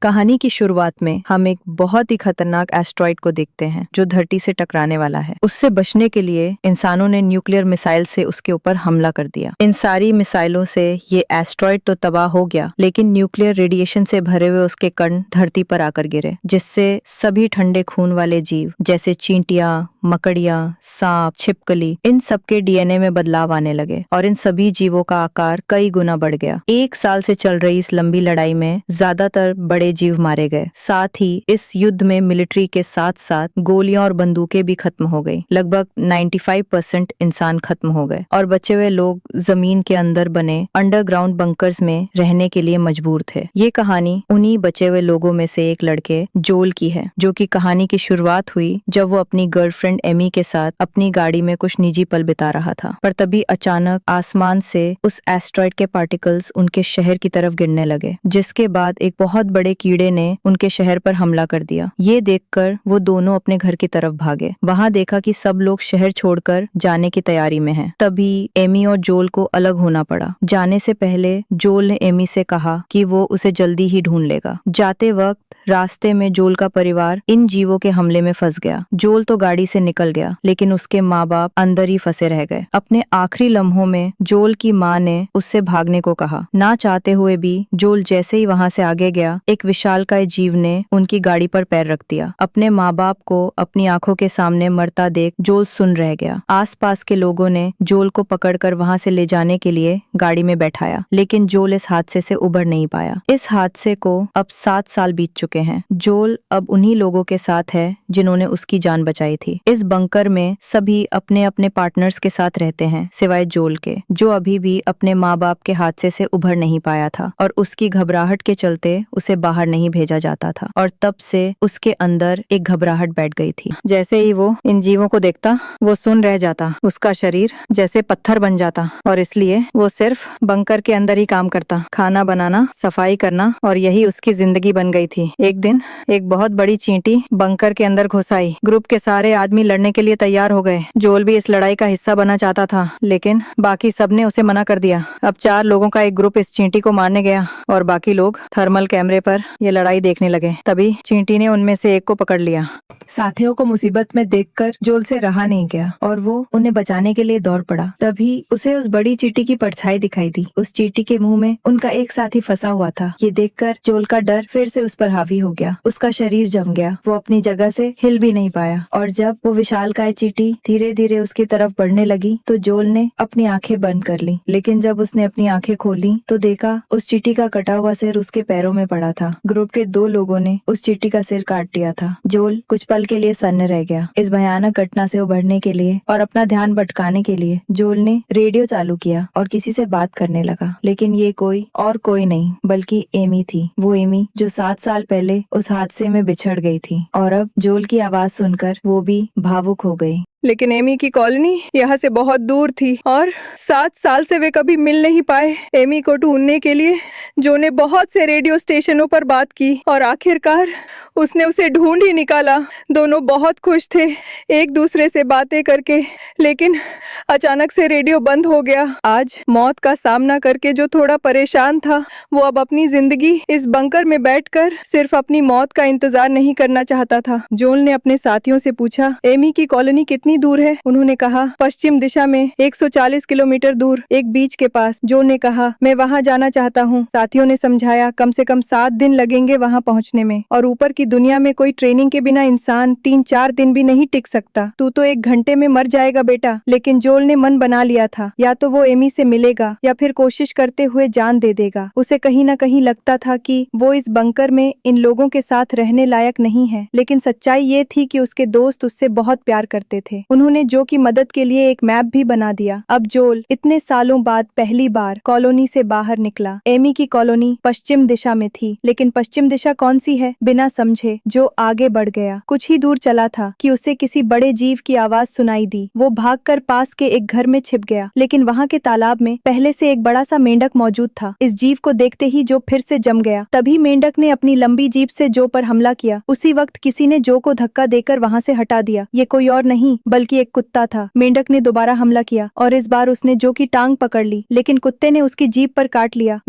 कहानी की शुरुआत में हम एक बहुत ही खतरनाक एस्ट्रॉइड को देखते हैं जो धरती से टकराने वाला है। उससे बचने के लिए इंसानों ने न्यूक्लियर मिसाइल से उसके ऊपर हमला कर दिया। इन सारी मिसाइलों से ये एस्ट्रॉइड तो तबाह हो गया, लेकिन न्यूक्लियर रेडिएशन से भरे हुए उसके कण धरती पर आकर गिरे, जिससे सभी ठंडे खून वाले जीव जैसे चींटियां, मकड़ियां, सांप, छिपकली, इन सबके डीएनए में बदलाव आने लगे और इन सभी जीवों का आकार कई गुना बढ़ गया। 1 साल से चल रही इस लंबी लड़ाई में ज्यादातर बड़े जीव मारे गए। साथ ही इस युद्ध में मिलिट्री के साथ साथ गोलियां और बंदूकें भी खत्म हो गई। लगभग 95% इंसान खत्म हो गए और बचे हुए लोग जमीन के अंदर बने अंडरग्राउंड बंकर्स में रहने के लिए मजबूर थे। ये कहानी उन्हीं बचे हुए लोगों में से एक लड़के जोल की है, जो कि कहानी की शुरुआत हुई जब वो अपनी गर्लफ्रेंड एमी के साथ अपनी गाड़ी में कुछ निजी पल बिता रहा था। पर तभी अचानक आसमान से उस एस्ट्रॉइड के पार्टिकल्स उनके शहर की तरफ गिरने लगे, जिसके बाद एक बहुत बड़े कीड़े ने उनके शहर पर हमला कर दिया। ये देखकर वो दोनों अपने घर की तरफ भागे। वहां देखा कि सब लोग शहर छोड़कर जाने की तैयारी में हैं। तभी एमी और जोल को अलग होना पड़ा। जाने से पहले जोल ने एमी से कहा कि वो उसे जल्दी ही ढूंढ लेगा। जाते वक्त रास्ते में जोल का परिवार इन जीवों के हमले में फंस गया। जोल तो गाड़ी से निकल गया, लेकिन उसके माँ बाप अंदर ही फंसे रह गए। अपने आखिरी लम्हों में जोल की माँ ने उससे भागने को कहा। ना चाहते हुए भी जोल जैसे ही वहां से आगे गया, एक विशालकाय जीव ने उनकी गाड़ी पर पैर रख दिया। अपने माँ बाप को अपनी आंखों के सामने मरता देख जोल सुन रह गया। आसपास के लोगों ने जोल को पकड़कर वहां से ले जाने के लिए गाड़ी में बैठाया, लेकिन जोल इस हादसे से उबर नहीं पाया। इस हादसे को अब 7 साल बीत चुके हैं। जोल अब उन्हीं लोगों के साथ है जिन्होंने उसकी जान बचाई थी। इस बंकर में सभी अपने अपने पार्टनर्स के साथ रहते हैं, सिवाय जोल के, जो अभी भी अपने माँ बाप के हादसे से उभर नहीं पाया था और उसकी घबराहट के चलते उसे बाहर नहीं भेजा जाता था। और तब से उसके अंदर एक घबराहट बैठ गई थी। जैसे ही वो इन जीवों को देखता, वो सुन रह जाता। उसका शरीर जैसे पत्थर बन जाता और इसलिए वो सिर्फ बंकर के अंदर ही काम करता। खाना बनाना, सफाई करना, और यही उसकी जिंदगी बन गई थी। एक दिन एक बहुत बड़ी चींटी बंकर के अंदर घुस आई। ग्रुप के सारे आदमी लड़ने के लिए तैयार हो गए। जोल भी इस लड़ाई का हिस्सा बनना चाहता था, लेकिन बाकी सबने उसे मना कर दिया। अब 4 लोगों का एक ग्रुप इस चींटी को मारने गया और बाकी लोग थर्मल कैमरे पर ये लड़ाई देखने लगे। तभी चींटी ने उनमें से एक को पकड़ लिया। साथियों को मुसीबत में देखकर जोल से रहा नहीं गया और वो उन्हें बचाने के लिए दौड़ पड़ा। तभी उसे उस बड़ी चींटी की परछाई दिखाई दी। उस चींटी के मुंह में उनका एक साथी फंसा हुआ था। ये देखकर जोल का डर फिर से उस पर हावी हो गया। उसका शरीर जम गया। वो अपनी जगह से हिल भी नहीं पाया। और जब वो विशालकाय चींटी धीरे धीरे उसकी तरफ बढ़ने लगी तो जोल ने अपनी आंखें बंद कर ली। लेकिन जब उसने अपनी आंखें खोली तो देखा उस चींटी का कटा हुआ सिर उसके पैरों में पड़ा था। ग्रुप के 2 लोगों ने उस चींटी का सिर काट दिया था। जोल कुछ पल के लिए सन्न रह गया। इस भयानक घटना से उभरने के लिए और अपना ध्यान भटकाने के लिए जोल ने रेडियो चालू किया और किसी से बात करने लगा। लेकिन ये कोई नहीं बल्कि एमी थी। वो एमी जो 7 साल पहले उस हादसे में बिछड़ गई थी। और अब जोल की आवाज सुनकर वो भी भावुक हो गई। लेकिन एमी की कॉलोनी यहाँ से बहुत दूर थी और 7 साल से वे कभी मिल नहीं पाए। एमी को ढूंढने के लिए जो ने बहुत से रेडियो स्टेशनों पर बात की और आखिरकार उसने उसे ढूंढ ही निकाला। दोनों बहुत खुश थे एक दूसरे से बातें करके, लेकिन अचानक से रेडियो बंद हो गया। आज मौत का सामना करके जो थोड़ा परेशान था, वो अब अपनी जिंदगी इस बंकर में बैठकर सिर्फ अपनी मौत का इंतजार नहीं करना चाहता था। जोल ने अपने साथियों से पूछा, एमी की कॉलोनी कितनी दूर है? उन्होंने कहा, पश्चिम दिशा में 140 किलोमीटर दूर एक बीच के पास। जोल ने कहा, मैं वहां जाना चाहता हूँ। साथियों ने समझाया, कम से कम 7 दिन लगेंगे वहां पहुंचने में, और ऊपर की दुनिया में कोई ट्रेनिंग के बिना इंसान 3-4 दिन भी नहीं टिक सकता। तू तो 1 घंटे में मर जाएगा बेटा। लेकिन जोल ने मन बना लिया था, या तो वो एमी से मिलेगा या फिर कोशिश करते हुए जान दे देगा। उसे कहीं ना कहीं लगता था कि वो इस बंकर में इन लोगों के साथ रहने लायक नहीं है, लेकिन सच्चाई ये थी कि उसके दोस्त उससे बहुत प्यार करते थे। उन्होंने जो की मदद के लिए एक मैप भी बना दिया। अब जोल इतने सालों बाद पहली बार कॉलोनी से बाहर निकला। एमी की कॉलोनी पश्चिम दिशा में थी, लेकिन पश्चिम दिशा कौन सी है बिना समझे जो आगे बढ़ गया। कुछ ही दूर चला था कि उसे किसी बड़े जीव की आवाज सुनाई दी। वो भागकर पास के एक घर में छिप गया, लेकिन वहाँ के तालाब में पहले से एक बड़ा सा मेंढक मौजूद था। इस जीव को देखते ही जो फिर से जम गया। तभी मेंढक ने अपनी लंबी जीभ से जो पर हमला किया। उसी वक्त किसी ने जो को धक्का देकर वहाँ से हटा दिया। ये कोई और नहीं बल्कि एक कुत्ता था। मेंढक ने दोबारा हमला किया और इस बार उसने जो की टांग पकड़ ली, लेकिन कुत्ते ने उसकी जीभ पर काट लिया।